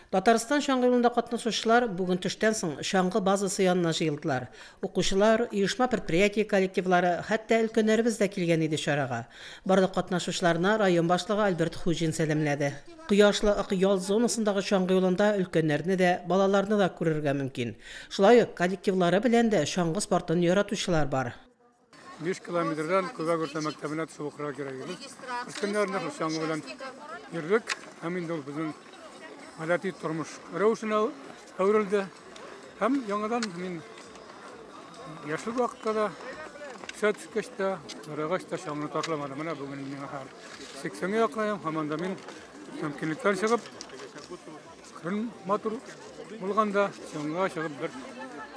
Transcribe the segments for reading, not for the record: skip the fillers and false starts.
Татарстан шаңғы юлында катнашучылар бүген төштән соң шаңғы базасы янына җыелдылар. Укучылар, оешма предприятие коллективлары, хәтта өлкәннәребез дә килгән иде чарага. Барлык катнашучыларына район башлыгы Альберт Хуҗин сәламләде. Кояшлы ак ял зонасындагы шаңғы юлында өлкәннәрне дә, балаларны да күрергә мөмкин. Шулай ук коллективлары белән дә шаңғы спортын яратучылар бар. 5 километрдан Көбәгөртә мәктәбенә төшеп укырга кирәк иде. Көннәрне шаңғы белән йөрдек. Һәм инде ул безнең гадәти тормыш рәвешенә әверелде. Һәм яңадан мин яшьлек вакытта да төшкәч тә, ярыгач та шаңны ташламадым. Менә бүген миңа 80-гә якынайм. Һәм анда мин мөмкинлекләр чыгып, көн матур булганда шаңга чыгып бер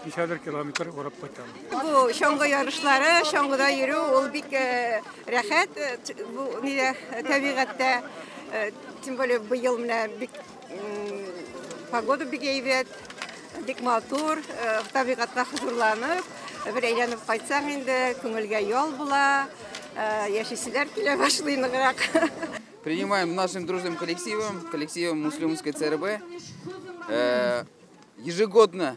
5 километр урап кайтам. Bu şangı yarışları, şangıda yürü, ol bik rahat. Bu niye tabiatta, tüm böyle bu yıl mine bik pagoda bik evet, bik matur, tabiatta huzurlanıp, bir eğlenip kaytsan indi, köngülge yol bula, yaşisiler kile başlayınırak. Принимаем нашим дружным коллективом Муслимской ЦРБ ежегодно.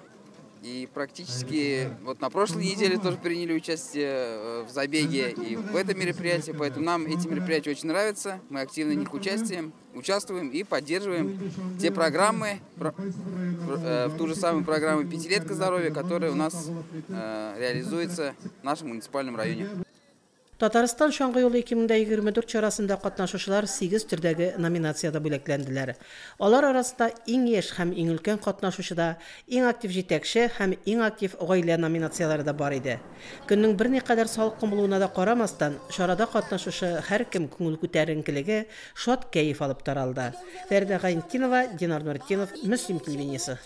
И практически вот на прошлой неделе тоже приняли участие в забеге и в этом мероприятии, поэтому нам эти мероприятия очень нравятся, мы активно в них участвуем и поддерживаем те программы, в ту же самую программу «Пятилетка здоровья», которая у нас реализуется в нашем муниципальном районе. Татарстан шаңғы юлы 2024 чарасында катнашучылар 8 төрдәге номинацияда бүләкләнделәр. Алар арасында иң яшь һәм иң өлкән катнашучыда, иң актив җитәкче һәм иң актив гаилә номинациялары да бар иде. Көннең берникадәр салкын булуына да карамастан, чарада катнашучы һәркем күңел күтәренкелеге, шат кәеф алып таралды. Фәридә Гайнтинова, Динар Нуртдинов, Мөслим телевидениесе.